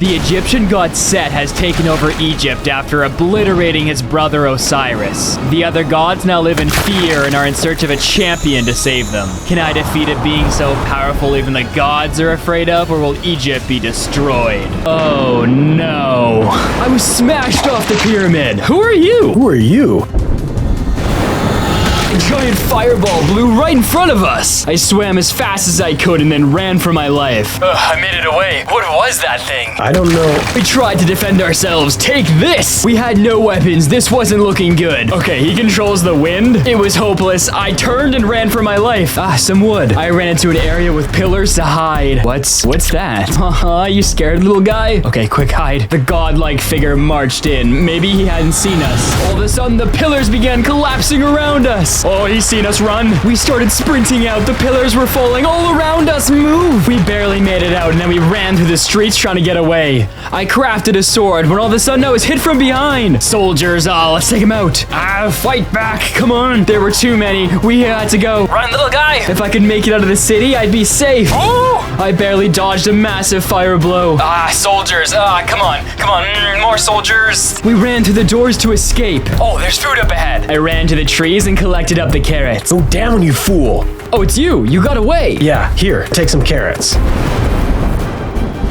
The Egyptian god Set has taken over Egypt after obliterating his brother Osiris. The other gods now live in fear and are in search of a champion to save them. Can I defeat a being so powerful even the gods are afraid of, or will Egypt be destroyed? Oh no. I was smashed off the pyramid. Who are you? Who are you? A giant fireball blew right in front of us. I swam as fast as I could and then ran for my life. I made it away. What was that thing? I don't know. We tried to defend ourselves. Take this! We had no weapons. This wasn't looking good. Okay, he controls the wind. It was hopeless. I turned and ran for my life. Some wood. I ran into an area with pillars to hide. What's that? You scared, little guy? Okay, quick hide. The godlike figure marched in. Maybe he hadn't seen us. All of a sudden, the pillars began collapsing around us. Oh, he's seen us run. We started sprinting out. The pillars were falling all around us. Move! We barely made it out, and then we ran through the streets trying to get away. I crafted a sword when all of a sudden I was hit from behind. Soldiers, let's take him out. Fight back. Come on. There were too many. We had to go. Run, little guy. If I could make it out of the city, I'd be safe. Oh! I barely dodged a massive fire blow. Soldiers. Come on. More soldiers. We ran through the doors to escape. Oh, there's food up ahead. I ran to the trees and collected up the carrots. Go down, you fool. Oh, it's you. You got away. Yeah, here, take some carrots.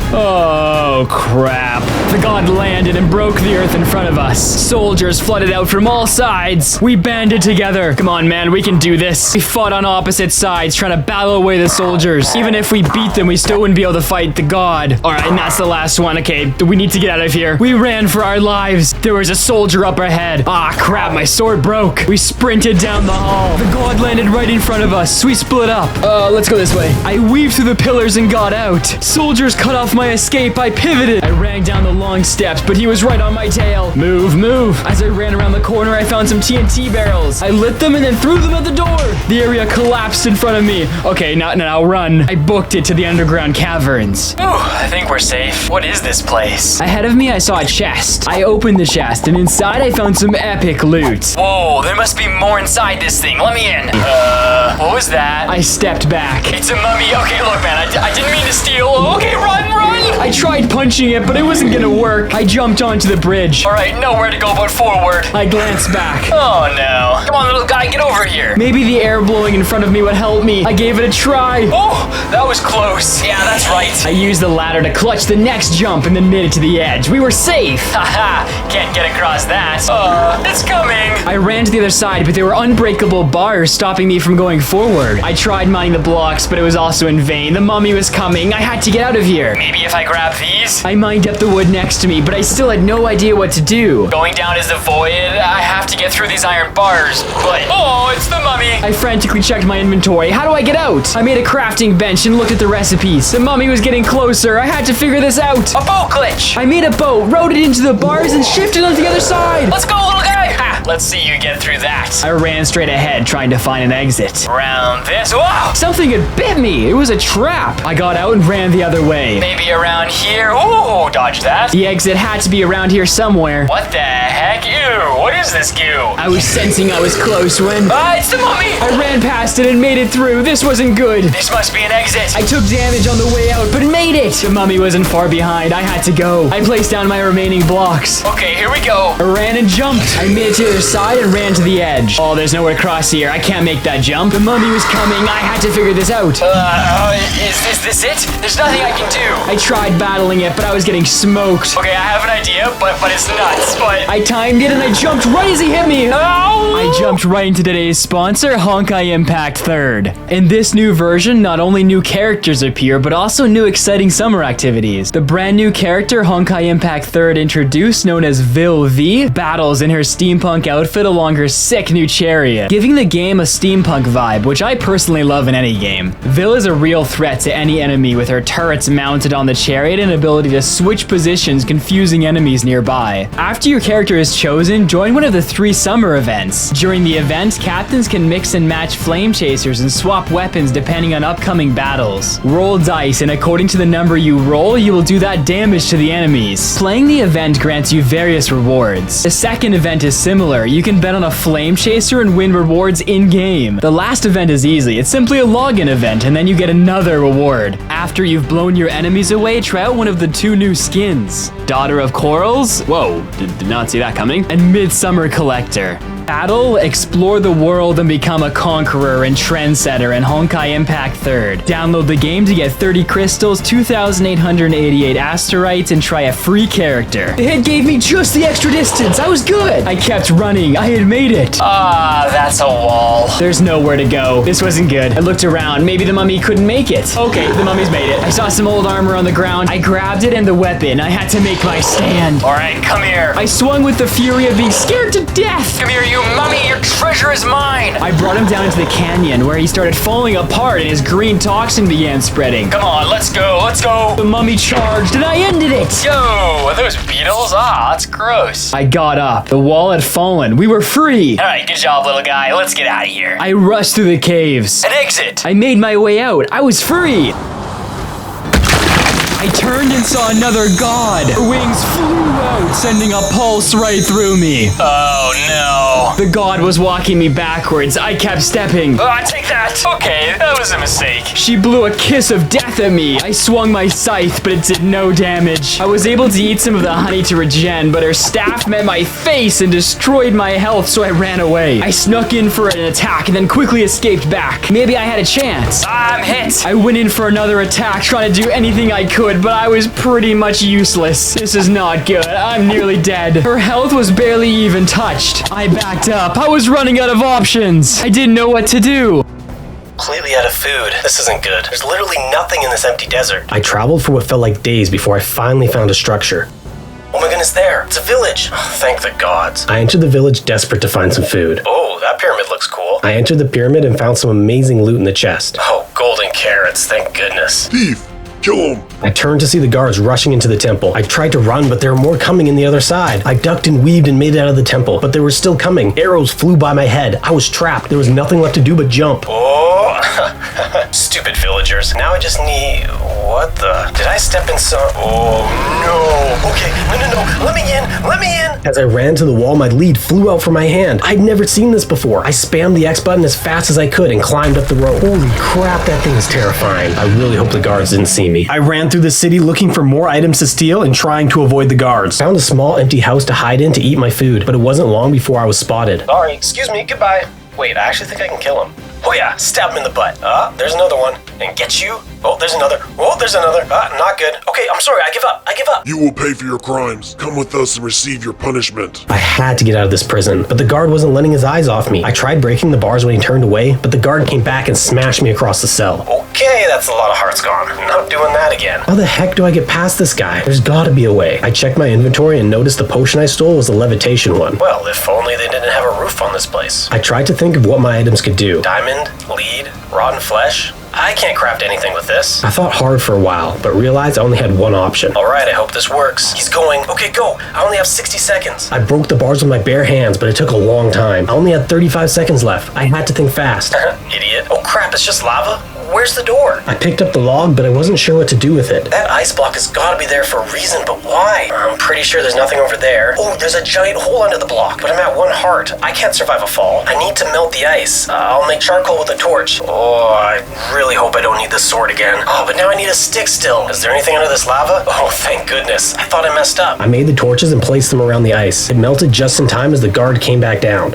Oh, crap. The god landed and broke the earth in front of us. Soldiers flooded out from all sides. We banded together. Come on, man, we can do this. We fought on opposite sides, trying to battle away the soldiers. Even if we beat them, we still wouldn't be able to fight the god. All right, and that's the last one. Okay, we need to get out of here. We ran for our lives. There was a soldier up ahead. Crap, my sword broke. We sprinted down the hall. The god landed right in front of us. We split up. Let's go this way. I weaved through the pillars and got out. Soldiers cut off my escape. I pivoted. I ran down the long steps, but he was right on my tail. Move. As I ran around the corner, I found some TNT barrels. I lit them and then threw them at the door. The area collapsed in front of me. Okay, now run. I booked it to the underground caverns. I think we're safe. What is this place? Ahead of me, I saw a chest. I opened the chest, and inside I found some epic loot. Whoa, there must be more inside this thing. Let me in. What was that? I stepped back. It's a mummy. Okay, look, man, I didn't mean to steal. Okay, run! I tried punching it, but it wasn't gonna work. I jumped onto the bridge. All right, nowhere to go but forward. I glanced back. Oh, no. Come on, little guy, get over here. Maybe the air blowing in front of me would help me. I gave it a try. Oh, that was close. Yeah, that's right. I used the ladder to clutch the next jump and then made it to the edge. We were safe. Haha, can't get across that. It's coming. I ran to the other side, but there were unbreakable bars stopping me from going forward. I tried mining the blocks, but it was also in vain. The mummy was coming. I had to get out of here. Maybe if I grab these? I mined up the wood next to me, but I still had no idea what to do. Going down is the void. I have to get through these iron bars, but... Oh, it's the mummy. I frantically checked my inventory. How do I get out? I made a crafting bench and looked at the recipes. The mummy was getting closer. I had to figure this out. A boat glitch. I made a boat, rode it into the bars, and shifted onto the other side. Let's go, little guy. Ha! Let's see you get through that. I ran straight ahead, trying to find an exit. Around this. Wow! Something had bit me. It was a trap. I got out and ran the other way. Maybe around here. Ooh, dodge that. The exit had to be around here somewhere. What the heck? Ew, what is this goo? I was sensing I was close when... it's the mummy! I ran past it and made it through. This wasn't good. This must be an exit. I took damage on the way out, but made it. The mummy wasn't far behind. I had to go. I placed down my remaining blocks. Okay, here we go. I ran and jumped. I made it to the other side and ran to the edge. Oh, there's nowhere to cross here. I can't make that jump. The mummy was coming. I had to figure this out. Is this it? There's nothing I can do. I tried battling it, but I was getting smoked. Okay, I have an idea, but it's nuts. But I timed it and I jumped right as he hit me. Ow! I jumped right into today's sponsor, Honkai Impact 3rd. In this new version, not only new characters appear, but also new exciting summer activities. The brand new character Honkai Impact 3rd introduced, known as Vil V, battles in her steampunk outfit along her sick new chariot, giving the game a steampunk vibe, which I personally love in any game. Vil is a real threat to any enemy with her turrets mounted on the chariot and ability to switch positions, confusing enemies nearby. After your character is chosen, join one of the 3 summer events. During the event, captains can mix and match flame chasers and swap weapons depending on upcoming battles. Roll dice, and according to the number you roll, you will do that damage to the enemies. Playing the event grants you various rewards. The second event is similar, Battler. You can bet on a flame chaser and win rewards in-game. The last event is easy. It's simply a login event, and then you get another reward. After you've blown your enemies away, try out one of the 2 new skins. Daughter of Corals, whoa, did not see that coming, and Midsummer Collector. Battle, explore the world and become a conqueror and trendsetter in Honkai Impact 3rd. Download the game to get 30 crystals, 2,888 asteroids, and try a free character. The hit gave me just the extra distance. I was good. I kept running. I had made it. Ah, that's a wall. There's nowhere to go. This wasn't good. I looked around. Maybe the mummy couldn't make it. Okay, the mummy's made it. I saw some old armor on the ground. I grabbed it and the weapon. I had to make my stand. All right, come here. I swung with the fury of being scared to death. Come here, you mummy. Your treasure is mine. I brought him down into the canyon where he started falling apart and his green toxin began spreading. Come on, let's go, let's go. The mummy charged and I ended it. Yo, are those beetles? Ah, that's gross. I got up. The wall had fallen. We were free. All right, good job, little guy. Let's get out of here. I rushed through the caves. An exit. I made my way out. I was free. I turned and saw another god. Her wings flew out, sending a pulse right through me. Oh no. The god was walking me backwards. I kept stepping. Take that. Okay, that was a mistake. She blew a kiss of death at me. I swung my scythe, but it did no damage. I was able to eat some of the honey to regen, but her staff met my face and destroyed my health, so I ran away. I snuck in for an attack and then quickly escaped back. Maybe I had a chance. I'm hit. I went in for another attack, trying to do anything I could, but I was pretty much useless. This is not good. I'm nearly dead. Her health was barely even touched. I backed up. I was running out of options. I didn't know what to do. Completely out of food. This isn't good. There's literally nothing in this empty desert. I traveled for what felt like days before I finally found a structure. Oh my goodness, there. It's a village. Oh, thank the gods. I entered the village desperate to find some food. Oh, that pyramid looks cool. I entered the pyramid and found some amazing loot in the chest. Oh, golden carrots. Thank goodness. Thief! Kill him! I turned to see the guards rushing into the temple. I tried to run, but there were more coming in the other side. I ducked and weaved and made it out of the temple, but they were still coming. Arrows flew by my head. I was trapped. There was nothing left to do but jump. Oh, stupid villagers. Now I just need... What the... Did I step in some... Oh, no. Okay, no. Let me in. Let me in. As I ran to the wall, my lead flew out from my hand. I'd never seen this before. I spammed the X button as fast as I could and climbed up the rope. Holy crap, that thing is terrifying. I really hope the guards didn't see me. I ran through the city looking for more items to steal and trying to avoid the guards. Found a small empty house to hide in to eat my food, but it wasn't long before I was spotted. Sorry, excuse me, goodbye. Wait, I actually think I can kill him. Oh yeah, stab him in the butt. There's another one. And get you. Oh, there's another. Oh, there's another. Not good. Okay, I'm sorry, I give up. You will pay for your crimes. Come with us and receive your punishment. I had to get out of this prison, but the guard wasn't letting his eyes off me. I tried breaking the bars when he turned away, but the guard came back and smashed me across the cell. Okay, that's a lot of hearts gone. I'm not doing that again. How the heck do I get past this guy? There's gotta be a way. I checked my inventory and noticed the potion I stole was a levitation one. Well, if only they didn't have a roof on this place. I tried to think of what my items could do. Diamond, lead, rotten flesh. I can't craft anything with this. I thought hard for a while, but realized I only had one option. Alright, I hope this works. He's going. Okay, go. I only have 60 seconds. I broke the bars with my bare hands, but it took a long time. I only had 35 seconds left. I had to think fast. Idiot. Oh crap, it's just lava? Where's the door? I picked up the log, but I wasn't sure what to do with it. That ice block has gotta be there for a reason, but why? I'm pretty sure there's nothing over there. Oh, there's a giant hole under the block, but I'm at 1 heart. I can't survive a fall. I need to melt the ice. I'll make charcoal with a torch. Oh, I really hope I don't need this sword again. Oh, but now I need a stick still. Is there anything under this lava? Oh, thank goodness. I thought I messed up. I made the torches and placed them around the ice. It melted just in time as the guard came back down.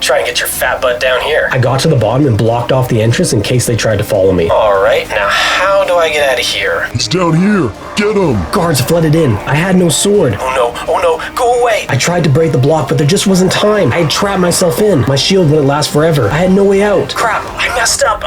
Try and get your fat butt down here. I got to the bottom and blocked off the entrance in case they tried to follow me. Alright, now how do I get out of here? It's down here. Get him. Guards flooded in. I had no sword. Oh no, go away. I tried to break the block, but there just wasn't time. I had trapped myself in. My shield wouldn't last forever. I had no way out. Crap, I messed up.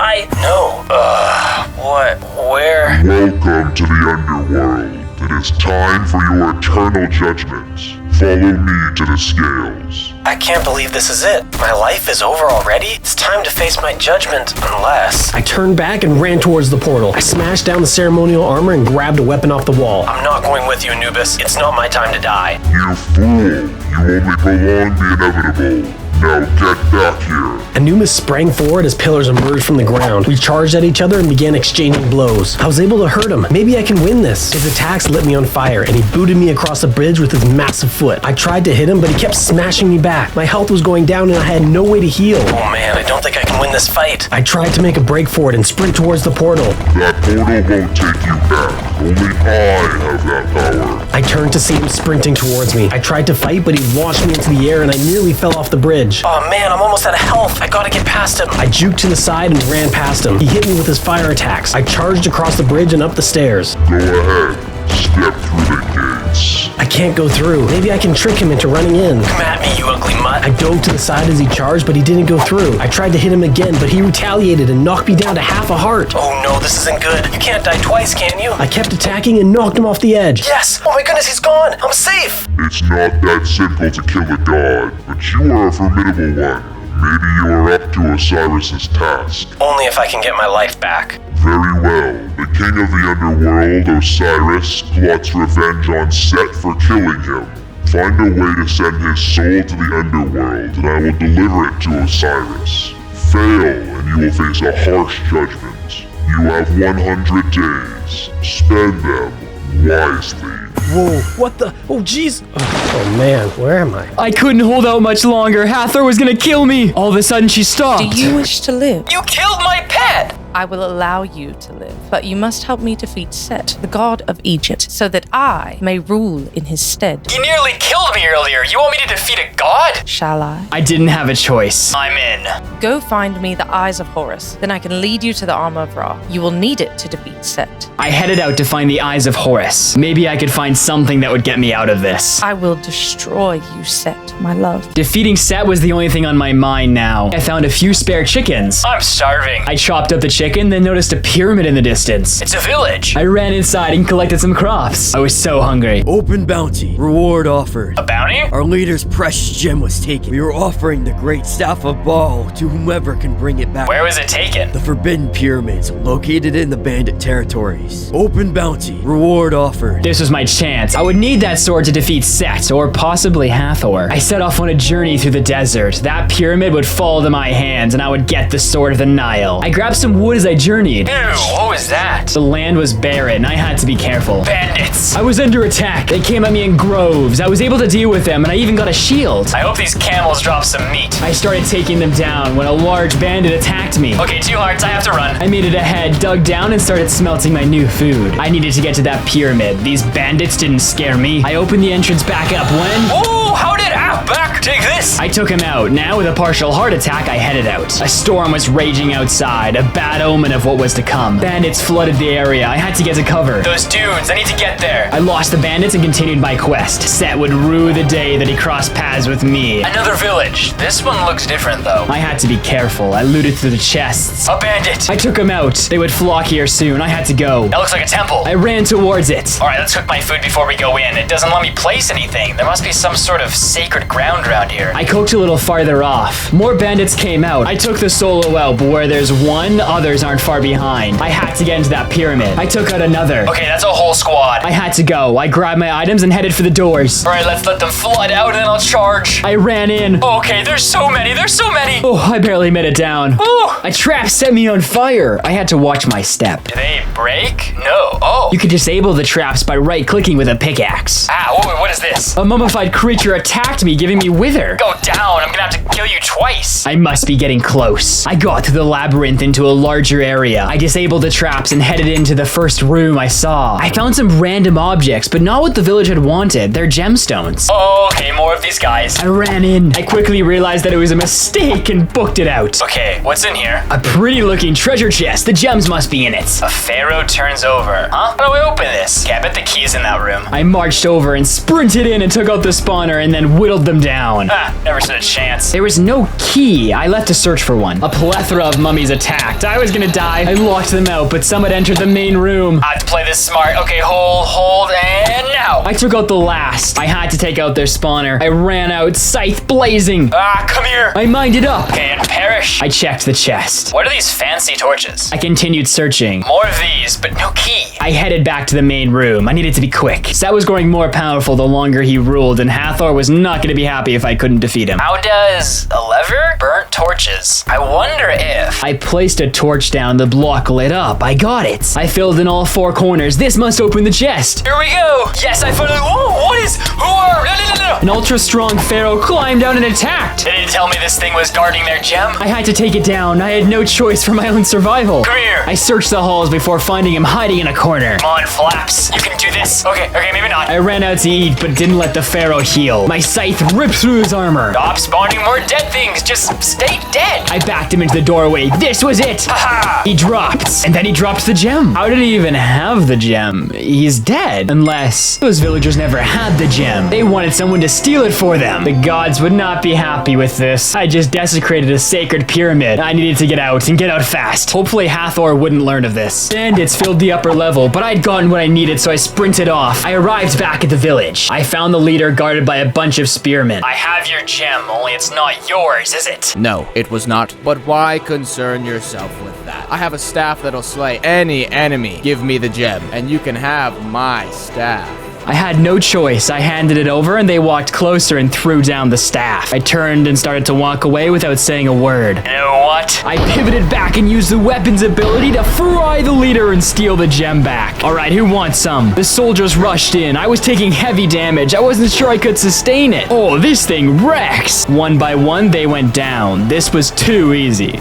What? Where? Welcome to the underworld. It is time for your eternal judgments. Follow me to the scales. I can't believe this is it. My life is over already? It's time to face my judgment, unless... I turned back and ran towards the portal. I smashed down the ceremonial armor and grabbed a weapon off the wall. I'm not going with you, Anubis. It's not my time to die. You fool! You only prolong the inevitable. Now get back here. Anubis sprang forward as pillars emerged from the ground. We charged at each other and began exchanging blows. I was able to hurt him. Maybe I can win this. His attacks lit me on fire, and he booted me across the bridge with his massive foot. I tried to hit him, but he kept smashing me back. My health was going down, and I had no way to heal. Oh man, I don't think I can win this fight. I tried to make a break for it and sprint towards the portal. That portal won't take you back. Only I have that power. I turned to see him sprinting towards me. I tried to fight, but he launched me into the air, and I nearly fell off the bridge. Oh man, I'm almost out of health. I gotta get past him. I juked to the side and ran past him. He hit me with his fire attacks. I charged across the bridge and up the stairs. Go ahead. Step through the gates. I can't go through. Maybe I can trick him into running in. Come at me, you ugly mutt. I dove to the side as he charged, but he didn't go through. I tried to hit him again, but he retaliated and knocked me down to half a heart. Oh no, this isn't good. You can't die twice, can you? I kept attacking and knocked him off the edge. Yes! Oh my goodness, he's gone! I'm safe! It's not that simple to kill a god, but you are a formidable one. Maybe you are up to Osiris's task. Only if I can get my life back. Very well. The king of the underworld, Osiris, plots revenge on Set for killing him. Find a way to send his soul to the underworld, and I will deliver it to Osiris. Fail, and you will face a harsh judgment. You have 100 days. Spend them wisely. Whoa, what the? Oh, jeez. Oh, man, where am I? I couldn't hold out much longer. Hathor was gonna kill me. All of a sudden, she stopped. Do you wish to live? You killed my pet! I will allow you to live, but you must help me defeat Set, the god of Egypt, so that I may rule in his stead. You nearly killed me earlier. You want me to defeat a god? Shall I? I didn't have a choice. I'm in. Go find me the eyes of Horus, then I can lead you to the armor of Ra. You will need it to defeat Set. I headed out to find the eyes of Horus. Maybe I could find something that would get me out of this. I will destroy you, Set, my love. Defeating Set was the only thing on my mind now. I found a few spare chickens. I'm starving. I chopped up the chicken, then noticed a pyramid in the distance. It's a village. I ran inside and collected some crops. I was so hungry. Open bounty. Reward offered. A bounty? Our leader's precious gem was taken. We are offering the great staff of Baal to whomever can bring it back. Where was it taken? The Forbidden Pyramids, located in the bandit territories. Open bounty. Reward offered. This was my chance. I would need that sword to defeat Set, or possibly Hathor. I set off on a journey through the desert. That pyramid would fall to my hands, and I would get the sword of the Nile. I grabbed some wood as I journeyed. Ew, what was that? The land was barren. I had to be careful. Bandits! I was under attack. They came at me in groves. I was able to deal with them, and I even got a shield. I hope these camels drop some meat. I started taking them down when a large bandit attacked me. Okay, 2 hearts. I have to run. I made it ahead, dug down, and started smelting my new food. I needed to get to that pyramid. These bandits didn't scare me. I opened the entrance back up when... Oh, how did... Ow, back! Take this! I took him out. Now, with a partial heart attack, I headed out. A storm was raging outside, a bad omen of what was to come. Bandits flooded the area. I had to get to cover. Those dudes, I need to get there. I lost the bandits and continued my quest. Set would rue the day that he crossed paths with me. Another village. This one looks different, though. I had to be careful. I looted through the chests. A bandit! I took him out. They would flock here soon. I had to go. That looks like a temple. I ran towards it. All right, let's cook my food before we go in. It doesn't let me place anything. There must be some sort of sacred ground around here. I cooked a little farther off. More bandits came out. I took the solo out, but where there's one, others aren't far behind. I had to get into that pyramid. I took out another. Okay, that's a whole squad. I had to go. I grabbed my items and headed for the doors. All right, let's let them flood out and then I'll charge. I ran in. Okay, there's so many. There's so many. Oh, I barely made it down. Oh, a trap set me on fire. I had to watch my step. Do they break? No. Oh. You could disable the traps by right-clicking with a pickaxe. Ah, what is this? A mummified creature attacked me, giving me wither. Go down. I'm gonna have to kill you twice. I must be getting close. I got to the labyrinth into a larger area. I disabled the traps and headed into the first room I saw. I found some random objects, but not what the village had wanted. They're gemstones. Oh, okay, more of these guys. I ran in. I quickly realized that it was a mistake and booked it out. Okay, what's in here? A pretty looking treasure chest. The gems must be in it. A pharaoh turns over. Huh? How do I open this? Okay, I bet the key's in that room. I marched over and sprinted in and took out the spawner and then whittled them down. Ah, never stood a chance. There was no key. I left to search for one. A plethora of mummies attacked. I was gonna die. I locked them out, but some had entered the main room. I have to play this smart. Okay, hold, and now. I took out the last. I had to take out their spawner. I ran out, scythe blazing. Come here. I minded up. Okay, and perish. I checked the chest. What are these fancy torches? I continued searching. More of these, but no key. I headed back to the main room. I needed to be quick. Set was growing more powerful the longer he ruled, and Hathor was not going to be happy if I couldn't defeat him. How does a lever burn torches? I wonder if... I placed a torch down, the block lit up. I got it. I filled in all 4 corners. This must open the chest. Here we go. Yes, I found it. Whoa, what is... Who are... No. An ultra-strong pharaoh climbed down and attacked. They didn't tell me this thing was guarding their gem. I had to take it down. I had no choice for my own survival. Come here. I searched the halls before finding him hiding in a corner. Come on, Flaps. You can do this. Okay, maybe not. I ran out to eat, but didn't let the pharaoh heal. My scythe ripped through his armor. Stop spawning more dead things. Just stay dead. I backed him into the doorway. This was it. Haha. He dropped, and then he dropped the gem. How did he even have the gem? He's dead. Unless those villagers never had the gem. They wanted someone to steal it for them. The gods would not be happy with this. I just desecrated a sacred pyramid. I needed to get out, and get out fast. Hopefully Hathor wouldn't learn of this. Bandits filled the upper level, but I'd gotten what I needed, so I sprinted off. I arrived back at the village. I found the leader guarded by a bunch of spearmen. I have your gem, only it's not yours, is it? No, it was not. But why concern yourself with that? I have a staff that'll slay any enemy. Give me the gem, and you can have my staff. I had no choice. I handed it over and they walked closer and threw down the staff. I turned and started to walk away without saying a word. You know what? I pivoted back and used the weapon's ability to fry the leader and steal the gem back. All right, who wants some? The soldiers rushed in. I was taking heavy damage. I wasn't sure I could sustain it. Oh, this thing wrecks. One by one, they went down. This was too easy.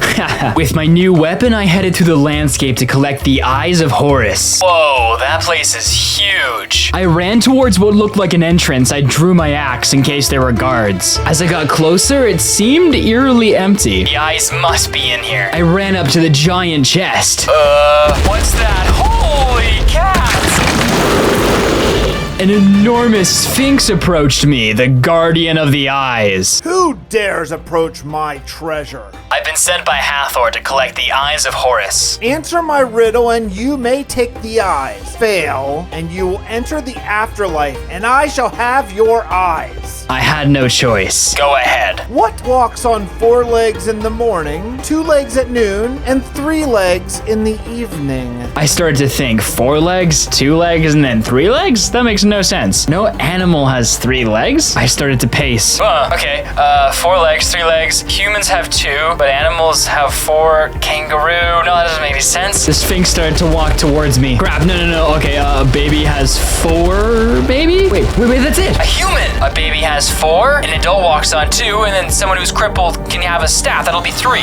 With my new weapon, I headed through the landscape to collect the eyes of Horus. Whoa, that place is huge. I ran towards what looked like an entrance. I drew my axe in case there were guards. As I got closer, it seemed eerily empty. The eyes must be in here. I ran up to the giant chest. What's that? Holy cats! An enormous sphinx approached me, the guardian of the eyes. Who dares approach my treasure? I've been sent by Hathor to collect the eyes of Horus. Answer my riddle and you may take the eyes. Fail, and you will enter the afterlife, and I shall have your eyes. I had no choice. Go ahead. What walks on 4 legs in the morning, 2 legs at noon, and 3 legs in the evening? I started to think, 4 legs, 2 legs, and then 3 legs? That makes no sense. No animal has 3 legs. I started to pace. Okay, 4 legs, 3 legs. Humans have 2, but animals have 4. Kangaroo. No, that doesn't make any sense. The Sphinx started to walk towards me. Grab. No. Okay, a baby has 4. Baby? Wait, that's it. A human. A baby has 4. An adult walks on 2, and then someone who's crippled can have a staff. That'll be 3.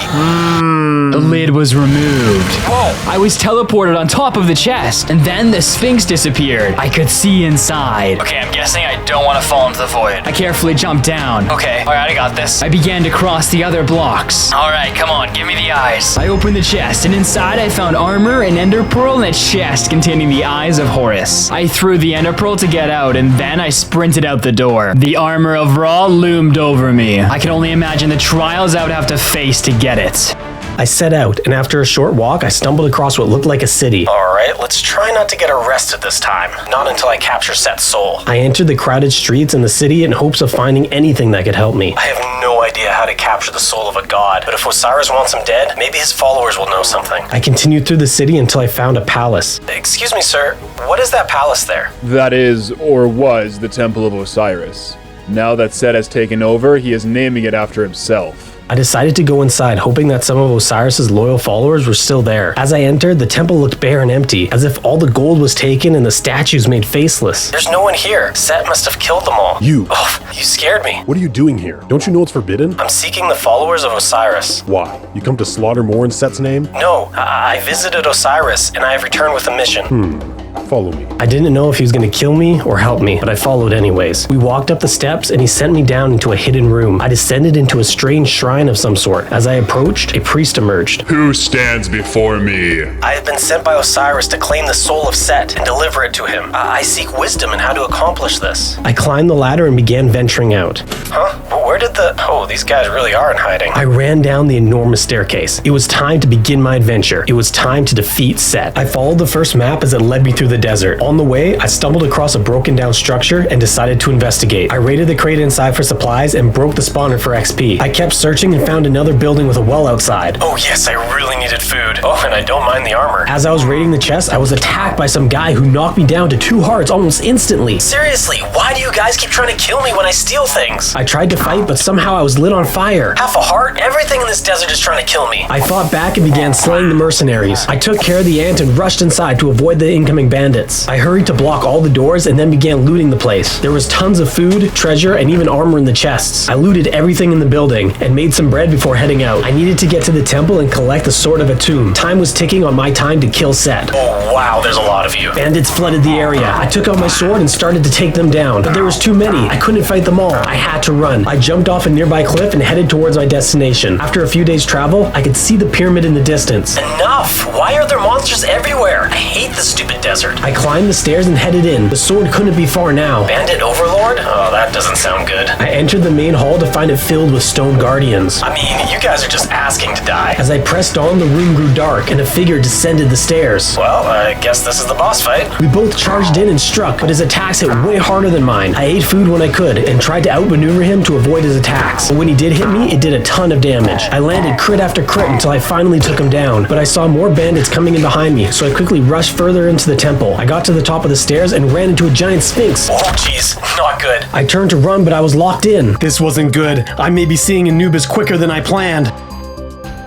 The lid was removed. Whoa. I was teleported on top of the chest, and then the Sphinx disappeared. I could see inside. Okay, I'm guessing I don't want to fall into the void. I carefully jumped down. Okay, all right, I got this. I began to cross the other blocks. All right, come on, give me the eyes. I opened the chest, and inside I found armor, an ender pearl, and a chest containing the eyes of Horus. I threw the ender pearl to get out, and then I sprinted out the door. The armor of Ra loomed over me. I can only imagine the trials I would have to face to get it. I set out, and after a short walk, I stumbled across what looked like a city. Alright, let's try not to get arrested this time. Not until I capture Set's soul. I entered the crowded streets in the city in hopes of finding anything that could help me. I have no idea how to capture the soul of a god, but if Osiris wants him dead, maybe his followers will know something. I continued through the city until I found a palace. Excuse me, sir, what is that palace there? That is, or was, the Temple of Osiris. Now that Set has taken over, he is naming it after himself. I decided to go inside, hoping that some of Osiris's loyal followers were still there. As I entered, the temple looked bare and empty, as if all the gold was taken and the statues made faceless. There's no one here. Set must have killed them all. You! Oh, you scared me. What are you doing here? Don't you know it's forbidden? I'm seeking the followers of Osiris. Why? You come to slaughter more in Set's name? No, I visited Osiris, and I have returned with a mission. Follow me. I didn't know if he was going to kill me or help me, but I followed anyways. We walked up the steps, and he sent me down into a hidden room. I descended into a strange shrine of some sort. As I approached, a priest emerged. Who stands before me? I have been sent by Osiris to claim the soul of Set and deliver it to him. I seek wisdom in how to accomplish this. I climbed the ladder and began venturing out. Huh? Where did the... Oh, these guys really are in hiding. I ran down the enormous staircase. It was time to begin my adventure. It was time to defeat Set. I followed the first map as it led me through the desert. On the way, I stumbled across a broken down structure and decided to investigate. I raided the crate inside for supplies and broke the spawner for XP. I kept searching and found another building with a well outside. Oh yes, I really needed food. Oh, and I don't mind the armor. As I was raiding the chest, I was attacked by some guy who knocked me down to 2 hearts almost instantly. Seriously, why do you guys keep trying to kill me when I steal things? I tried to fight, but somehow I was lit on fire. Half a heart? Everything in this desert is trying to kill me. I fought back and began slaying the mercenaries. I took care of the ant and rushed inside to avoid the incoming bandits. I hurried to block all the doors and then began looting the place. There was tons of food, treasure, and even armor in the chests. I looted everything in the building and made some bread before heading out. I needed to get to the temple and collect the Sword of Atum. Time was ticking on my time to kill Set. Oh wow, there's a lot of you. Bandits flooded the area. I took out my sword and started to take them down, but there was too many. I couldn't fight them all. I had to run. I jumped off a nearby cliff and headed towards my destination. After a few days travel, I could see the pyramid in the distance. Enough! Why are there monsters everywhere? I hate the stupid desert. I climbed the stairs and headed in. The sword couldn't be far now. Bandit Overlord? Oh, that doesn't sound good. I entered the main hall to find it filled with stone guardians. I mean, you guys are just asking to die. As I pressed on, the room grew dark and a figure descended the stairs. Well, I guess this is the boss fight. We both charged in and struck, but his attacks hit way harder than mine. I ate food when I could and tried to outmaneuver him to avoid his attacks. But when he did hit me, it did a ton of damage. I landed crit after crit until I finally took him down, but I saw more bandits coming in behind me, so I quickly rushed further into the temple. I got to the top of the stairs and ran into a giant sphinx. Oh jeez, not good. I turned to run, but I was locked in. This wasn't good. I may be seeing Anubis quicker than I planned.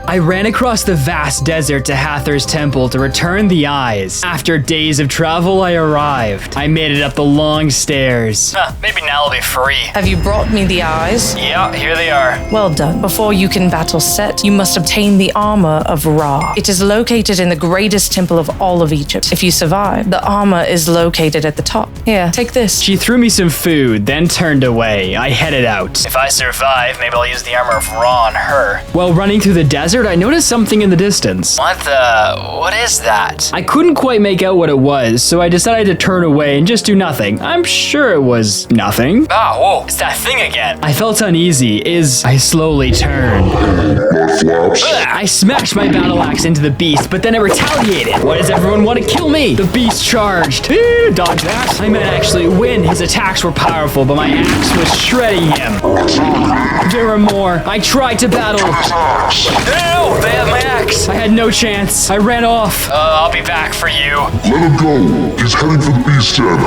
I ran across the vast desert to Hathor's temple to return the eyes. After days of travel, I arrived. I made it up the long stairs. Maybe now I'll be free. Have you brought me the eyes? Yeah, here they are. Well done. Before you can battle Set, you must obtain the armor of Ra. It is located in the greatest temple of all of Egypt. If you survive, the armor is located at the top. Here, take this. She threw me some food, then turned away. I headed out. If I survive, maybe I'll use the armor of Ra on her. While running through the desert, I noticed something in the distance. What is that? I couldn't quite make out what it was, so I decided to turn away and just do nothing. I'm sure it was nothing. Ah, whoa, it's that thing again. I felt uneasy as I slowly turned. I smashed my battle axe into the beast, but then it retaliated. Why does everyone want to kill me? The beast charged. Dodge that. I might actually win. His attacks were powerful, but my axe was shredding him. There were more. I tried to battle. No, they have my axe. I had no chance. I ran off. I'll be back for you. Let him go. He's heading for the beast den.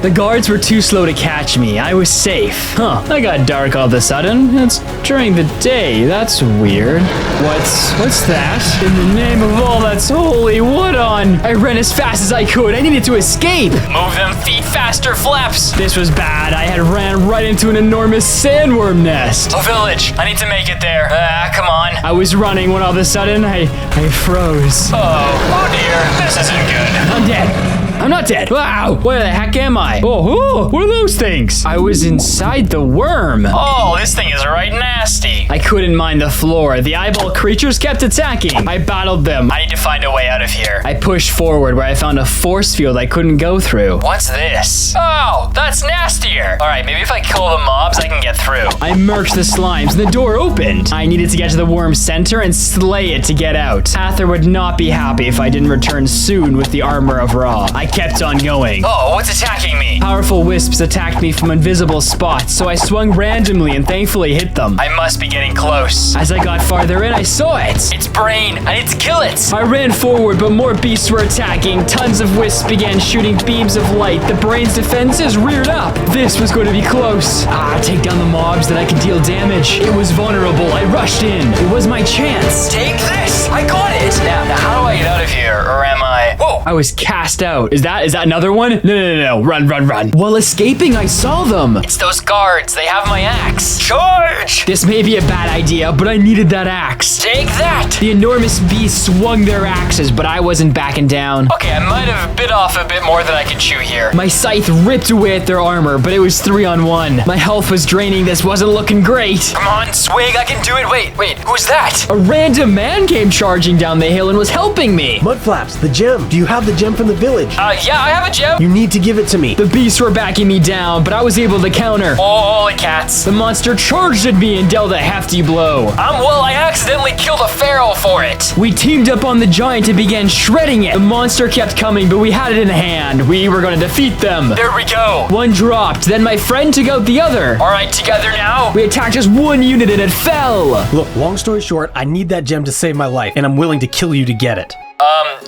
The guards were too slow to catch me. I was safe. I got dark all of a sudden. It's during the day. That's weird. What's that? In the name of all that's holy, what on? I ran as fast as I could. I needed to escape. Move them feet faster, flaps. This was bad. I had ran right into an enormous sandworm nest. A village. I need to make it there. Come on. I was running when all of a sudden I froze. Oh dear. This isn't good. I'm dead. I'm not dead. Wow, where the heck am I? Oh, what are those things? I was inside the worm. Oh, this thing is right nasty. I couldn't mind the floor. The eyeball creatures kept attacking. I battled them. I need to find a way out of here. I pushed forward where I found a force field I couldn't go through. What's this? Oh, that's nastier. All right, maybe if I kill the mobs, I can get through. I murked the slimes and the door opened. I needed to get to the worm's center and slay it to get out. Hathor would not be happy if I didn't return soon with the armor of Ra. I kept on going. Oh, what's attacking me? Powerful wisps attacked me from invisible spots, so I swung randomly and thankfully hit them. I must be getting close. As I got farther in, I saw it. It's brain. I need to kill it. I ran forward, but more beasts were attacking. Tons of wisps began shooting beams of light. The brain's defenses reared up. This was going to be close. Take down the mobs that I could deal damage. It was vulnerable. I rushed in. It was my chance. Take this. I got it. Now how do I get out of here? Or am I? Whoa. I was cast out. Is that another one? No. Run. While escaping, I saw them. It's those guards. They have my axe. Charge! This may be a bad idea, but I needed that axe. Take that! The enormous beasts swung their axes, but I wasn't backing down. Okay, I might have bit off a bit more than I could chew here. My scythe ripped away at their armor, but it was 3-on-1. My health was draining. This wasn't looking great. Come on, Swig, I can do it. Wait, who's that? A random man came charging down the hill and was helping me. Mudflaps, the gem. Do you have the gem from the village? Yeah, I have a gem. You need to give it to me. The beasts were backing me down, but I was able to counter. Holy cats. The monster charged at me and dealt a hefty blow. Well, I accidentally killed a pharaoh for it. We teamed up on the giant and began shredding it. The monster kept coming, but we had it in hand. We were going to defeat them. There we go. One dropped, then my friend took out the other. All right, together now. We attacked just one unit and it fell. Look, long story short, I need that gem to save my life, and I'm willing to kill you to get it.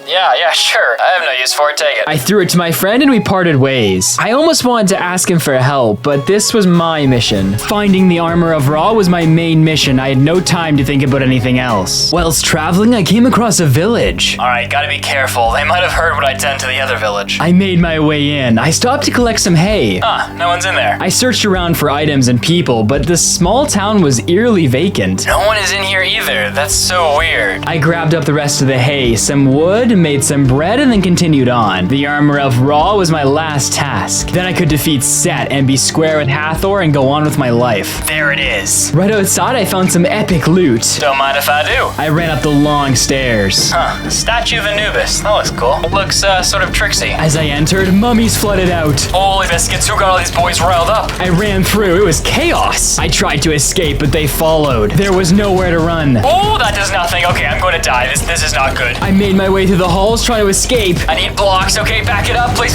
Yeah, sure. I have no use for it. Take it. I threw it to my friend and we parted ways. I almost wanted to ask him for help, but this was my mission. Finding the armor of Ra was my main mission. I had no time to think about anything else. Whilst traveling, I came across a village. All right, gotta be careful. They might have heard what I'd done to the other village. I made my way in. I stopped to collect some hay. No one's in there. I searched around for items and people, but the small town was eerily vacant. No one is in here either. That's so weird. I grabbed up the rest of the hay, some wood, made some bread, and then continued on. The armor of Ra was my last task. Then I could defeat Set and be square with Hathor and go on with my life. There it is. Right outside, I found some epic loot. Don't mind if I do. I ran up the long stairs. Statue of Anubis. That looks cool. It looks sort of tricksy. As I entered, mummies flooded out. Holy biscuits, who got all these boys riled up? I ran through. It was chaos. I tried to escape, but they followed. There was nowhere to run. Oh, that does nothing. Okay, I'm going to die. This is not good. I made my way through the halls trying to escape. I need blocks. Okay, back it up. Please.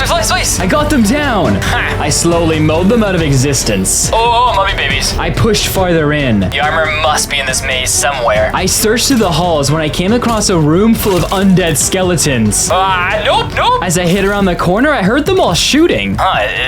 I got them down. I slowly mowed them out of existence. Oh, mummy babies. I pushed farther in. The armor must be in this maze somewhere. I searched through the halls when I came across a room full of undead skeletons. Nope. As I hit around the corner, I heard them all shooting.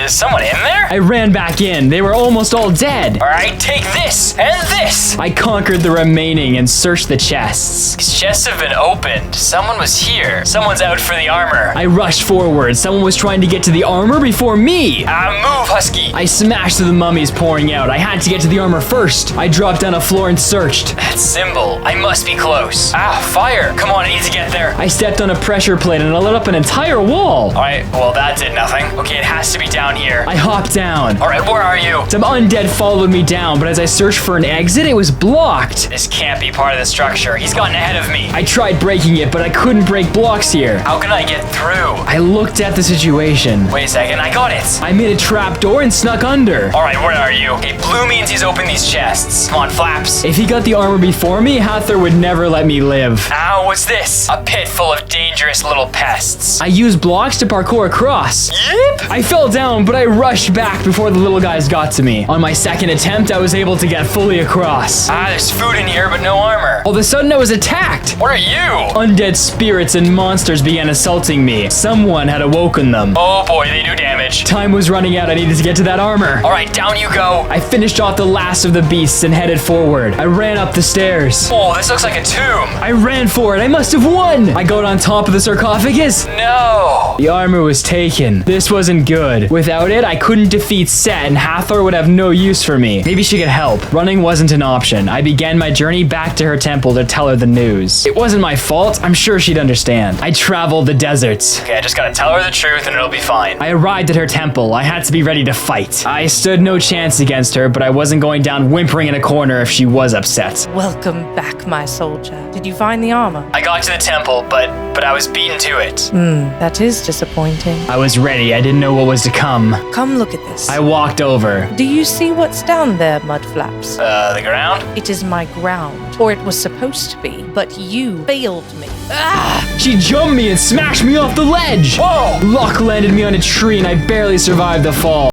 Is someone in there? I ran back in. They were almost all dead. All right, take this and this. I conquered the remaining and searched the chests. These chests have been opened. Someone was here. Someone's out for the armor. I rushed forward. Someone was trying to get to the armor before me. Move, Husky. I smashed through the mummies pouring out. I had to get to the armor first. I dropped down a floor and searched. That symbol. I must be close. Fire. Come on, I need to get there. I stepped on a pressure plate and I lit up an entire wall. All right, well, that did nothing. Okay, it has to be down here. I hopped down. All right, where are you? Some undead followed me down, but as I searched for an exit, it was blocked. This can't be part of the structure. He's gotten ahead of me. I tried breaking it, but I couldn't break blocks here. How can I get through? I looked at the situation. Wait a second, I got it. I made a trap door and snuck under. All right, where are you? Okay, blue means he's opened these chests. Come on, Flaps. If he got the armor before me, Hathor would never let me live. Ow, what's this? A pit full of dangerous little pests. I used blocks to parkour across. Yep. I fell down, but I rushed back before the little guys got to me. On my second attempt, I was able to get fully across. There's food in here, but no armor. All of a sudden, I was attacked. What are you? Undead spirits and monsters began assaulting me. Someone had awoken them. Oh boy, they do damage. Time was running out. I needed to get to that armor. All right, down you go. I finished off the last of the beasts and headed forward. I ran up the stairs. Oh, this looks like a tomb. I ran for it. I must have won. I got on top of the sarcophagus. No. The armor was taken. This wasn't good. Without it, I couldn't defeat Set, and Hathor would have no use for me. Maybe she could help. Running wasn't an option. I began my journey back to her temple to tell her the news. It wasn't my fault. I'm sure she'd understand. I traveled the deserts. Okay, I just gotta tell her the truth and it'll be fine. I arrived at her temple. I had to be ready to fight. I stood no chance against her, but I wasn't going down whimpering in a corner if she was upset. Welcome back, my soldier. Did you find the armor? I got to the temple, but I was beaten to it. That is disappointing. I was ready. I didn't know what was to come. Come look at this. I walked over. Do you see what's down there, Mudflaps? The ground? It is my ground, or it was supposed to be, but you failed me. She jumped me and smashed me off the ledge. Whoa! Luck landed me on a tree and I barely survived the fall.